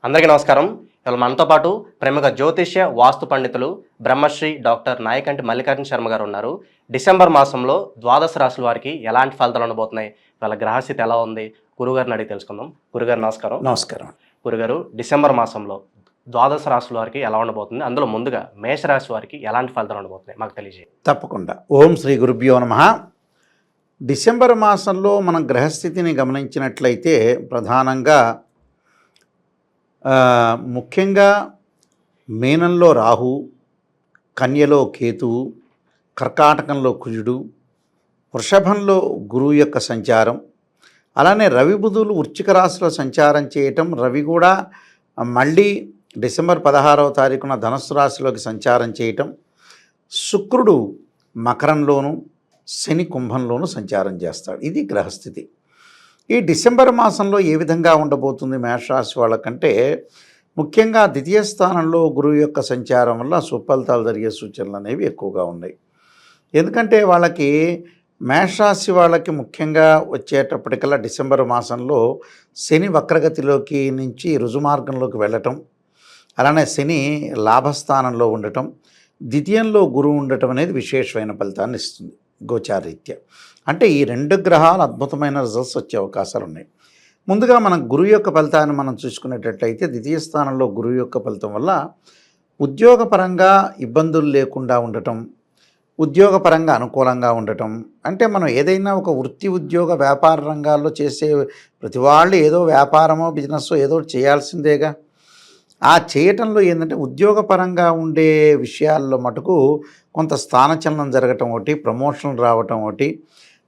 అందరికీ నమస్కారం. ఇవాళ మనతో పాటు ప్రముఖ జ్యోతిష్య వాస్తు పండితులు బ్రహ్మశ్రీ డాక్టర్ నాయకంటి మల్లికార్జున శర్మ గారు ఉన్నారు. డిసెంబర్ మాసంలో ద్వాదశ రాశుల వారికి ఎలాంటి ఫలితాలు ఉండబోతున్నాయి, వాళ్ళ గ్రహస్థితి ఎలా ఉంది, గురుగారిని అడిగి తెలుసుకుందాం. గురుగారు నమస్కారం. నమస్కారం. గురుగారు, డిసెంబర్ మాసంలో ద్వాదశ రాశుల వారికి ఎలా ఉండబోతుంది, అందులో ముందుగా మేషరాశి వారికి ఎలాంటి ఫలితాలు ఉండబోతున్నాయి మాకు తెలియజేయండి. తప్పకుండా. ఓం శ్రీ గురుభ్యో నమః. డిసెంబర్ మాసంలో మనం గ్రహస్థితిని గమనించినట్లయితే ప్రధానంగా ముఖ్యంగా మీనంలో రాహు, కన్యలో కేతువు, కర్కాటకంలో కుజుడు, వృషభంలో గురువు యొక్క సంచారం, అలానే రవి బుధులు వృశ్చిక రాశిలో సంచారం చేయటం, రవి కూడా మళ్ళీ డిసెంబర్ 16వ తారీఖున ధనుస్సు రాశిలోకి సంచారం చేయటం, శుక్రుడు మకరంలోను, శని కుంభంలోను సంచారం చేస్తాడు. ఇది గ్రహస్థితి. ఈ డిసెంబర్ మాసంలో ఏ విధంగా ఉండబోతుంది మేషరాశి వాళ్ళకంటే, ముఖ్యంగా ద్వితీయ స్థానంలో గురువు యొక్క సంచారం వల్ల సుఫలితాలు జరిగే సూచనలు అనేవి ఎక్కువగా ఉన్నాయి. ఎందుకంటే వాళ్ళకి మేషరాశి వాళ్ళకి ముఖ్యంగా వచ్చేటప్పటికల్లా డిసెంబర్ మాసంలో శని వక్రగతిలోకి నుంచి రుజుమార్గంలోకి వెళ్ళటం, అలానే శని లాభస్థానంలో ఉండటం, ద్వితీయంలో గురువు ఉండటం అనేది విశేషమైన ఫలితాన్ని ఇస్తుంది గోచారీత్యా. అంటే ఈ రెండు గ్రహాలు అద్భుతమైన రిజల్ట్స్ వచ్చే అవకాశాలు ఉన్నాయి. ముందుగా మనం గురువు యొక్క ఫలితాన్ని మనం చూసుకునేటట్లయితే, ద్వితీయ స్థానంలో గురువు యొక్క ఫలితం వల్ల ఉద్యోగపరంగా ఇబ్బందులు లేకుండా ఉండటం, ఉద్యోగపరంగా అనుకూలంగా ఉండటం. అంటే మనం ఏదైనా ఒక వృత్తి ఉద్యోగ వ్యాపార రంగాల్లో చేసే ప్రతి వాళ్ళు ఏదో వ్యాపారమో బిజినెస్ ఏదో చేయాల్సిందేగా. ఆ చేయటంలో ఏంటంటే ఉద్యోగపరంగా ఉండే విషయాల్లో మటుకు కొంత స్థానచలనం జరగటం ఒకటి, ప్రమోషన్లు రావటం ఒకటి,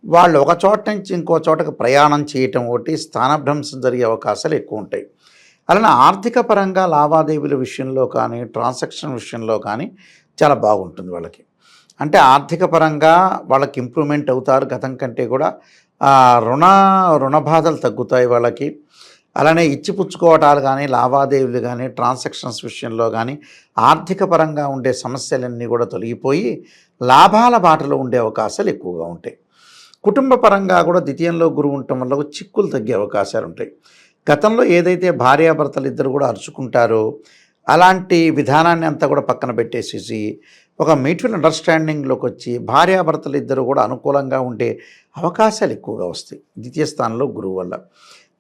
వాళ్ళు ఒక చోట నుంచి ఇంకో చోటకు ప్రయాణం చేయటం ఒకటి, స్థానభ్రంశం జరిగే అవకాశాలు ఎక్కువ ఉంటాయి. అలానే ఆర్థిక పరంగా లావాదేవీల విషయంలో కానీ, ట్రాన్సాక్షన్ విషయంలో కానీ చాలా బాగుంటుంది వాళ్ళకి. అంటే ఆర్థిక పరంగా వాళ్ళకి ఇంప్రూవ్మెంట్ అవుతారు. గతం కంటే కూడా రుణ బాధలు తగ్గుతాయి వాళ్ళకి. అలానే ఇచ్చిపుచ్చుకోవటాలు కానీ, లావాదేవీలు కానీ, ట్రాన్సాక్షన్స్ విషయంలో కానీ ఆర్థిక పరంగా ఉండే సమస్యలన్నీ కూడా తొలగిపోయి లాభాల బాటలో ఉండే అవకాశాలు ఎక్కువగా ఉంటాయి. కుటుంబ పరంగా కూడా ద్వితీయంలో గురువు ఉండటం వల్ల చిక్కులు తగ్గే అవకాశాలు ఉంటాయి. గతంలో ఏదైతే భార్యాభర్తలు ఇద్దరు కూడా అరుచుకుంటారో అలాంటి విధానాన్ని అంతా కూడా పక్కన పెట్టేసేసి ఒక మ్యూచువల్ అండర్స్టాండింగ్లోకి వచ్చి భార్యాభర్తలు ఇద్దరు కూడా అనుకూలంగా ఉండే అవకాశాలు ఎక్కువగా వస్తాయి ద్వితీయ స్థానంలో గురువు వల్ల.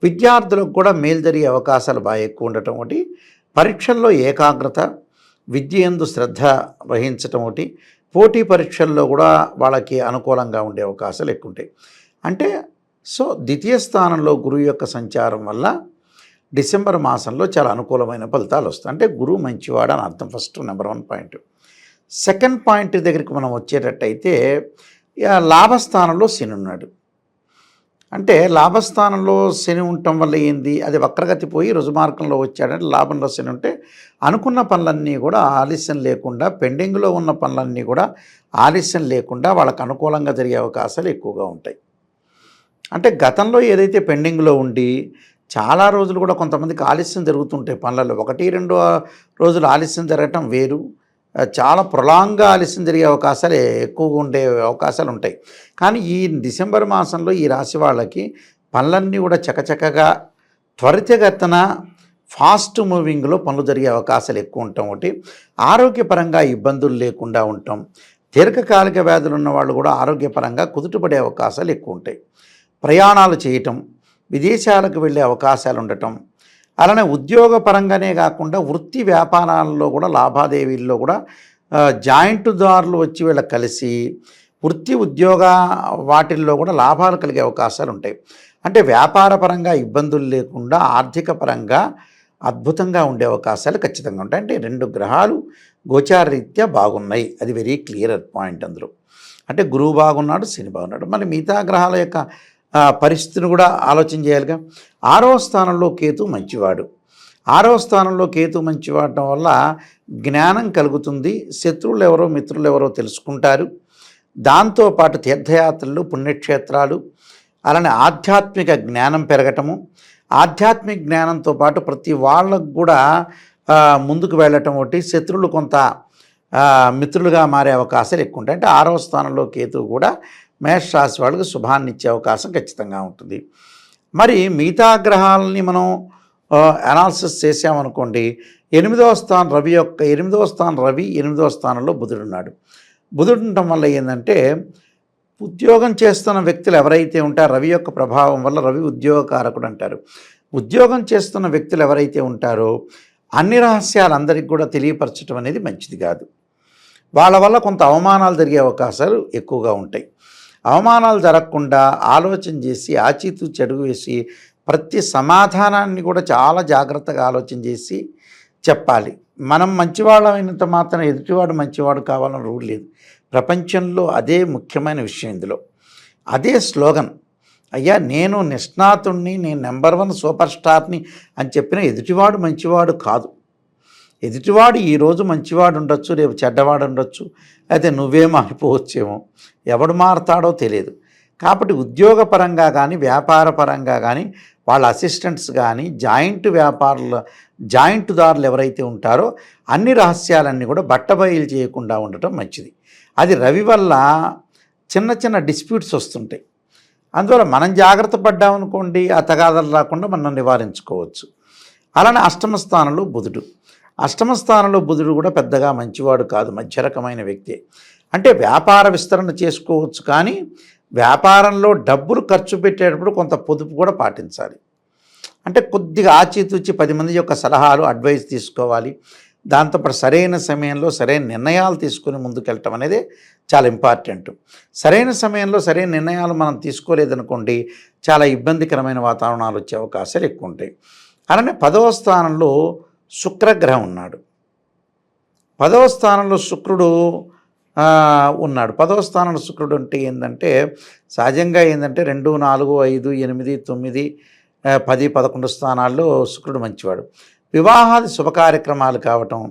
విద్యార్థులకు కూడా మేలు జరిగే అవకాశాలు బాగా ఎక్కువ ఉండటం ఒకటి, పరీక్షల్లో ఏకాగ్రత, విద్య యందు శ్రద్ధ వహించటం ఒకటి, పోటీ పరీక్షల్లో కూడా వాళ్ళకి అనుకూలంగా ఉండే అవకాశాలు ఎక్కువ ఉంటాయి. అంటే ద్వితీయ స్థానంలో గురువు యొక్క సంచారం వల్ల డిసెంబర్ మాసంలో చాలా అనుకూలమైన ఫలితాలు వస్తాయి. అంటే గురువు మంచివాడు అని అర్థం. First number 1 point. Second point దగ్గరికి మనం వచ్చేటట్టయితే, లాభస్థానంలో శని ఉన్నాడు. అంటే లాభస్థానంలో శని ఉండటం వల్ల ఏంది, అది వక్రగతి పోయి రుజుమార్గంలో వచ్చాడంటే లాభంలో శని ఉంటే అనుకున్న పనులన్నీ కూడా ఆలస్యం లేకుండా, పెండింగ్లో ఉన్న పనులన్నీ కూడా ఆలస్యం లేకుండా వాళ్ళకు అనుకూలంగా జరిగే అవకాశాలు ఎక్కువగా ఉంటాయి. అంటే గతంలో ఏదైతే పెండింగ్లో ఉండి చాలా రోజులు కూడా కొంతమందికి ఆలస్యం జరుగుతుంటాయి పనులలో, 1-2 రోజులు ఆలస్యం జరగటం వేరు, చాలా ప్రొలాంగ్గా ఆలస్యం జరిగే అవకాశాలు ఎక్కువగా ఉండే అవకాశాలు ఉంటాయి. కానీ ఈ డిసెంబర్ మాసంలో ఈ రాశి వాళ్ళకి పనులన్నీ కూడా చకచకగా త్వరితగతిన ఫాస్ట్ మూవింగ్లో పనులు జరిగే అవకాశాలు ఎక్కువ ఉండటం ఒకటి, ఆరోగ్యపరంగా ఇబ్బందులు లేకుండా ఉండటం, దీర్ఘకాలిక వ్యాధులు ఉన్న వాళ్ళు కూడా ఆరోగ్యపరంగా కుదుటపడే అవకాశాలు ఎక్కువ ఉంటాయి. ప్రయాణాలు చేయటం, విదేశాలకు వెళ్ళే అవకాశాలు ఉండటం, అలానే ఉద్యోగపరంగానే కాకుండా వృత్తి వ్యాపారాల్లో కూడా లాభాదేవీల్లో కూడా జాయింట్దారులు వచ్చి వీళ్ళకి కలిసి వృత్తి ఉద్యోగ వాటిల్లో కూడా లాభాలు కలిగే అవకాశాలు ఉంటాయి. అంటే వ్యాపారపరంగా ఇబ్బందులు లేకుండా ఆర్థిక పరంగా అద్భుతంగా ఉండే అవకాశాలు ఖచ్చితంగా ఉంటాయి. అంటే 2 గ్రహాలు గోచారరీత్యా బాగున్నాయి. అది వెరీ క్లియర్ పాయింట్ అందులో. అంటే గురువు బాగున్నాడు, శని బాగున్నాడు. మరి మిగతా గ్రహాల యొక్క పరిస్థితిని కూడా ఆలోచన చేయాలిగా. 6వ స్థానంలో కేతు మంచివాడు. 6వ స్థానంలో కేతు మంచివాడటం వల్ల జ్ఞానం కలుగుతుంది, శత్రువులు ఎవరో మిత్రులు ఎవరో తెలుసుకుంటారు. దాంతోపాటు తీర్థయాత్రలు, పుణ్యక్షేత్రాలు, అలానే ఆధ్యాత్మిక జ్ఞానం పెరగటము, ఆధ్యాత్మిక జ్ఞానంతో పాటు ప్రతి వాళ్ళకు కూడా ముందుకు వెళ్ళటం ఒకటి, శత్రువులు కొంత మిత్రులుగా మారే అవకాశాలు ఎక్కువ ఉంటాయి. అంటే 6వ స్థానంలో కేతువు కూడా మేషరాశి వాళ్ళకి శుభాన్ని ఇచ్చే అవకాశం ఖచ్చితంగా ఉంటుంది. మరి మిగతా గ్రహాలని మనం అనాలిసిస్ చేసామనుకోండి, ఎనిమిదవ స్థానం రవి ఎనిమిదవ స్థానంలో బుధుడు ఉన్నాడు. బుధుడు ఉండటం వల్ల ఏంటంటే ఉద్యోగం చేస్తున్న వ్యక్తులు ఎవరైతే ఉంటారో రవి యొక్క ప్రభావం వల్ల, రవి ఉద్యోగకారకుడు అంటారు, ఉద్యోగం చేస్తున్న వ్యక్తులు ఎవరైతే ఉంటారో అన్ని రహస్యాలు అందరికి కూడా తెలియపరచడం అనేది మంచిది కాదు. వాళ్ళ వల్ల కొంత అవమానాలు జరిగే అవకాశాలు ఎక్కువగా ఉంటాయి. అవమానాలు జరగకుండా ఆలోచన చేసి ఆచితూచి అడుగు వేసి ప్రతి సమాధానాన్ని కూడా చాలా జాగ్రత్తగా ఆలోచన చేసి చెప్పాలి. మనం మంచివాళ్ళమైనంత మాత్రం ఎదుటివాడు మంచివాడు కావాలని రూల్ లేదు. ప్రపంచంలో అదే ముఖ్యమైన విషయం. ఇందులో అదే స్లోగన్, అయ్యా నేను నిష్ణాతుణ్ణి, నేను నెంబర్ 1 సూపర్ స్టార్ని అని చెప్పిన ఎదుటివాడు మంచివాడు కాదు. ఎదుటివాడు ఈరోజు మంచివాడు ఉండొచ్చు, రేపు చెడ్డవాడు ఉండొచ్చు, అయితే నువ్వే మారిపోవచ్చేమో, ఎవడు మారతాడో తెలియదు. కాబట్టి ఉద్యోగపరంగా కానీ వ్యాపార పరంగా కానీ వాళ్ళ అసిస్టెంట్స్ కానీ జాయింట్దారులు ఎవరైతే ఉంటారో అన్ని రహస్యాలన్నీ కూడా బట్టబయలు చేయకుండా ఉండటం మంచిది. అది రవి వల్ల చిన్న చిన్న డిస్ప్యూట్స్ వస్తుంటాయి. అందువల్ల మనం జాగ్రత్త పడ్డామనుకోండి, ఆ తగాదాలు రాకుండా మనం నివారించుకోవచ్చు. అలానే అష్టమ స్థానంలో బుధుడు కూడా పెద్దగా మంచివాడు కాదు, మధ్య రకమైన వ్యక్తి. అంటే వ్యాపార విస్తరణ చేసుకోవచ్చు, కానీ వ్యాపారంలో డబ్బులు ఖర్చు పెట్టేటప్పుడు కొంత పొదుపు కూడా పాటించాలి. అంటే కొద్దిగా ఆచితూచి 10 మంది యొక్క సలహాలు, అడ్వైస్ తీసుకోవాలి. దాంతోపాటు సరైన సమయంలో సరైన నిర్ణయాలు తీసుకుని ముందుకెళ్ళటం అనేది చాలా ఇంపార్టెంట్. సరైన సమయంలో సరైన నిర్ణయాలు మనం తీసుకోలేదనుకోండి, చాలా ఇబ్బందికరమైన వాతావరణాలు వచ్చే అవకాశాలు ఎక్కువ ఉంటాయి. అలానే 10వ స్థానంలో శుక్రగ్రహం ఉన్నాడు. 10వ స్థానంలో శుక్రుడు ఉన్నాడు. 10వ స్థానంలో శుక్రుడు అంటే ఏంటంటే సహజంగా ఏంటంటే 2, 4, 5, 8, 9, 10, 11 స్థానాల్లో శుక్రుడు మంచివాడు. వివాహాది శుభ కార్యక్రమాలు కావటం,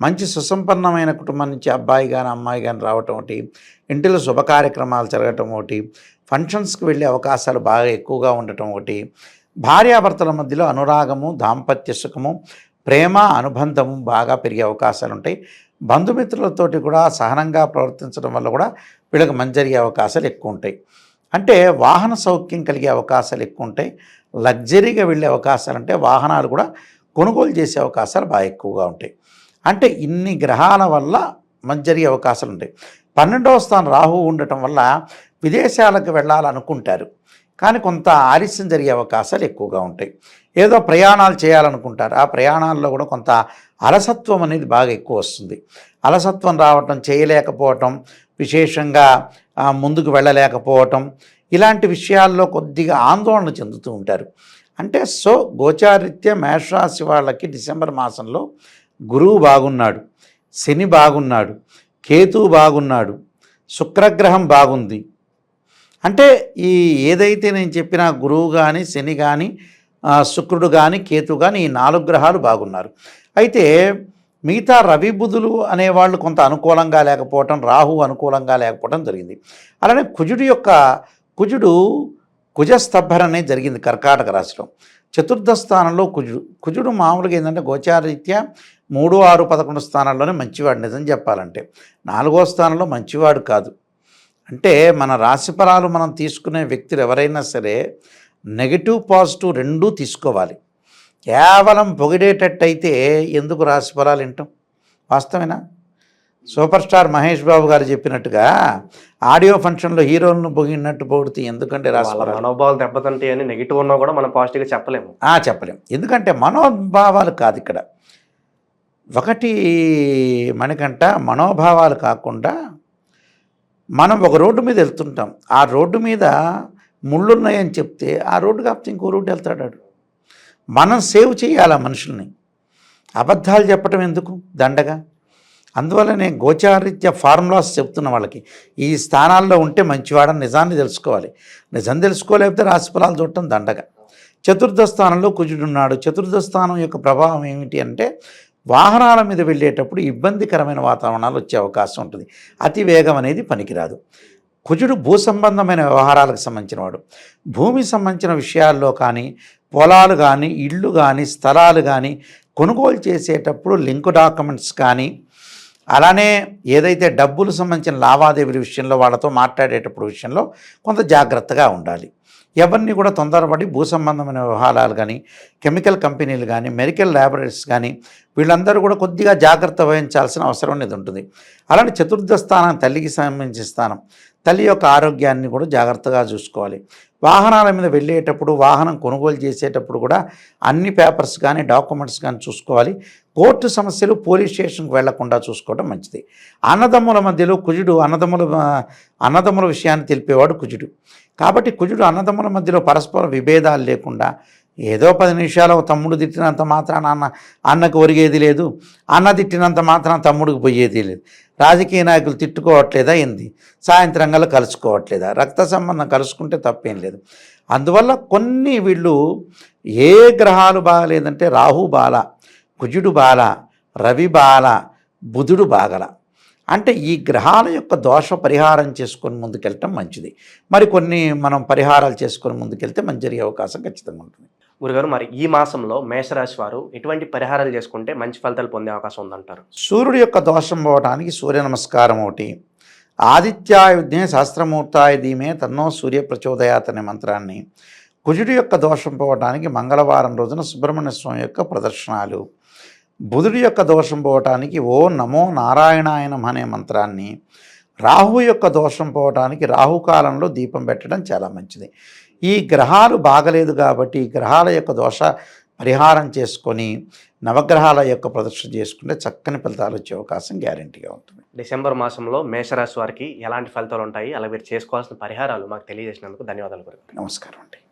మంచి సుసంపన్నమైన కుటుంబం నుంచి అబ్బాయి కానీ అమ్మాయి కానీ రావటం ఒకటి, ఇంటిలో శుభ కార్యక్రమాలు జరగటం ఒకటి, ఫంక్షన్స్కి వెళ్ళే అవకాశాలు బాగా ఎక్కువగా ఉండటం ఒకటి, భార్యాభర్తల మధ్యలో అనురాగము, దాంపత్య సుఖము, ప్రేమ, అనుబంధము బాగా పెరిగే అవకాశాలు ఉంటాయి. బంధుమిత్రులతోటి కూడా సహనంగా ప్రవర్తించడం వల్ల కూడా వీళ్ళకి మంచి జరిగే అవకాశాలు ఎక్కువ ఉంటాయి. అంటే వాహన సౌఖ్యం కలిగే అవకాశాలు ఎక్కువ ఉంటాయి. లగ్జరీగా వెళ్ళే అవకాశాలు, అంటే వాహనాలు కూడా కొనుగోలు చేసే అవకాశాలు బాగా ఎక్కువగా ఉంటాయి. అంటే ఇన్ని గ్రహాల వల్ల మంచి జరిగే అవకాశాలు ఉంటాయి. 12వ స్థానం రాహు ఉండటం వల్ల విదేశాలకు వెళ్ళాలనుకుంటారు, కానీ కొంత ఆలస్యం జరిగే అవకాశాలు ఎక్కువగా ఉంటాయి. ఏదో ప్రయాణాలు చేయాలనుకుంటారు, ఆ ప్రయాణాల్లో కూడా కొంత అలసత్వం అనేది బాగా ఎక్కువ వస్తుంది. అలసత్వం రావటం, చేయలేకపోవటం, విశేషంగా ముందుకు వెళ్ళలేకపోవటం, ఇలాంటి విషయాల్లో కొద్దిగా ఆందోళన చెందుతూ ఉంటారు. అంటే గోచారిత్య మేషరాశి వాళ్ళకి డిసెంబర్ మాసంలో గురువు బాగున్నాడు, శని బాగున్నాడు, కేతువు బాగున్నాడు, శుక్రగ్రహం బాగుంది. అంటే ఈ ఏదైతే నేను చెప్పిన గురువు కానీ, శని కానీ, శుక్రుడు కానీ, కేతు కానీ, ఈ 4 గ్రహాలు బాగున్నారు. అయితే మిగతా రవి బుధులు అనేవాళ్ళు కొంత అనుకూలంగా లేకపోవటం, రాహు అనుకూలంగా లేకపోవటం జరిగింది. అలానే కుజుడు కుజస్తబ్బర అనేది జరిగింది కర్కాటక రాశిలో. 4వ స్థానంలో కుజుడు మామూలుగా ఏంటంటే గోచారరీత్యా 3, 6, 11 స్థానాల్లోనే మంచివాడు. నిజం చెప్పాలంటే 4వ స్థానంలో మంచివాడు కాదు. అంటే మన రాశిఫలాలు మనం తీసుకునే వ్యక్తులు ఎవరైనా సరే నెగిటివ్ పాజిటివ్ రెండూ తీసుకోవాలి. కేవలం పొగిడేటట్టయితే ఎందుకు రాశిఫలాలు వింటాం? వాస్తవేనా? సూపర్ స్టార్ మహేష్ బాబు గారు చెప్పినట్టుగా ఆడియో ఫంక్షన్లో హీరోలను పొగిడినట్టు పొగిడితే ఎందుకంటే రాశిఫలాలు మనోభావాలు దెబ్బతింటాయి అని నెగిటివ్ ఉన్నా కూడా మనం పాజిటివ్గా చెప్పలేము. ఎందుకంటే మనోభావాలు కాదు ఇక్కడ. ఒకటి మనకంట మనోభావాలు కాకుండా మనం ఒక రోడ్డు మీద వెళ్తుంటాం, ఆ రోడ్డు మీద ముళ్ళున్నాయని చెప్తే ఆ రోడ్డు కాకపోతే ఇంకో రోడ్డు వెళ్తాడు. మనం సేవ్ చేయాలి ఆ మనుషుల్ని. అబద్ధాలు చెప్పడం ఎందుకు దండగా? అందువల్లనే గోచారీత్యా ఫార్ములాస్ చెప్తున్న వాళ్ళకి ఈ స్థానాల్లో ఉంటే మంచివాడని నిజాన్ని తెలుసుకోవాలి. నిజం తెలుసుకోలేకపోతే రాశిఫలాలు చూడటం దండగా. 4వ స్థానంలో కుజుడున్నాడు. 4వ స్థానం యొక్క ప్రభావం ఏమిటి అంటే వాహనాల మీద వెళ్ళేటప్పుడు ఇబ్బందికరమైన వాతావరణాలు వచ్చే అవకాశం ఉంటుంది. అతి వేగం అనేది పనికిరాదు. కుజుడు భూ సంబంధమైన వ్యవహారాలకు సంబంధించిన వాడు. భూమి సంబంధించిన విషయాల్లో కానీ, పొలాలు కానీ, ఇళ్ళు కానీ, స్థలాలు కానీ కొనుగోలు చేసేటప్పుడు లింక్ డాక్యుమెంట్స్ కానీ, అలానే ఏదైతే డబ్బులు సంబంధించిన లావాదేవీల విషయంలో వాళ్ళతో మాట్లాడేటప్పుడు విషయంలో కొంత జాగ్రత్తగా ఉండాలి. ఎవరిని కూడా తొందరపడి భూ సంబంధమైన వ్యవహారాలు కానీ, కెమికల్ కంపెనీలు కానీ, మెడికల్ ల్యాబొరేటరీస్ కానీ వీళ్ళందరూ కూడా కొద్దిగా జాగ్రత్త వహించాల్సిన అవసరం అనేది ఉంటుంది. అలాంటి చతుర్థ స్థానం తల్లికి సంబంధించిన స్థానం. తల్లి యొక్క ఆరోగ్యాన్ని కూడా జాగ్రత్తగా చూసుకోవాలి. వాహనాల మీద వెళ్ళేటప్పుడు, వాహనం కొనుగోలు చేసేటప్పుడు కూడా అన్ని పేపర్స్ కానీ, డాక్యుమెంట్స్ కానీ చూసుకోవాలి. కోర్టు సమస్యలు పోలీస్ స్టేషన్కి వెళ్లకుండా చూసుకోవడం మంచిది. అన్నదమ్ముల మధ్యలో కుజుడు అన్నదమ్ముల విషయాన్ని తెలిపేవాడు కుజుడు. కాబట్టి కుజుడు అన్నదమ్ముల మధ్యలో పరస్పర విభేదాలు లేకుండా ఏదో 10 నిమిషాలు తమ్ముడు తిట్టినంత మాత్రాన అన్నకు ఒరిగేది లేదు, అన్న తిట్టినంత మాత్రాన తమ్ముడికి పోయేది లేదు. రాజకీయ నాయకులు తిట్టుకోవట్లేదా ఏంది, సాయంత్రంగా కలుసుకోవట్లేదా, రక్త సంబంధం కలుసుకుంటే తప్పేం లేదు. అందువల్ల కొన్ని వీళ్ళు ఏ గ్రహాలు బాగలేదంటే రాహు బాల, కుజుడు బాల, రవి బాల, బుధుడు బాగల. అంటే ఈ గ్రహాల యొక్క దోష పరిహారం చేసుకొని ముందుకెళ్ళటం మంచిది. మరికొన్ని మనం పరిహారాలు చేసుకొని ముందుకెళ్తే మంచి జరిగే అవకాశం ఖచ్చితంగా ఉంటుంది. గురుగారు, మరి ఈ మాసంలో మేషరాశి వారు ఎటువంటి పరిహారాలు చేసుకుంటే మంచి ఫలితాలు పొందే అవకాశం ఉందంటారు? సూర్యుడి యొక్క దోషం పోవటానికి సూర్య నమస్కారం ఒకటి, ఆదిత్యాయ విద్మే సహస్రమూర్తాయ ధీమే తన్నో సూర్య ప్రచోదయాత్ అనే మంత్రాన్ని, కుజుడి యొక్క దోషం పోవటానికి మంగళవారం రోజున సుబ్రహ్మణ్య స్వామి యొక్క ప్రదర్శనాలు, బుధుడి యొక్క దోషం పోవటానికి ఓ నమో నారాయణాయ నమః అనే మంత్రాన్ని, రాహు యొక్క దోషం పోవటానికి రాహుకాలంలో దీపం పెట్టడం చాలా మంచిది. ఈ గ్రహాలు బాగలేదు కాబట్టి ఈ గ్రహాల యొక్క దోష పరిహారం చేసుకొని నవగ్రహాల యొక్క ప్రదర్శన చేసుకుంటే చక్కని ఫలితాలు వచ్చే అవకాశం గ్యారెంటీగా ఉంటుంది. డిసెంబర్ మాసంలో మేషరాశి వారికి ఎలాంటి ఫలితాలు ఉంటాయి, అలా మీరు చేసుకోవాల్సిన పరిహారాలు మాకు తెలియజేసినందుకు ధన్యవాదాలు గురుగారు. నమస్కారం అండి.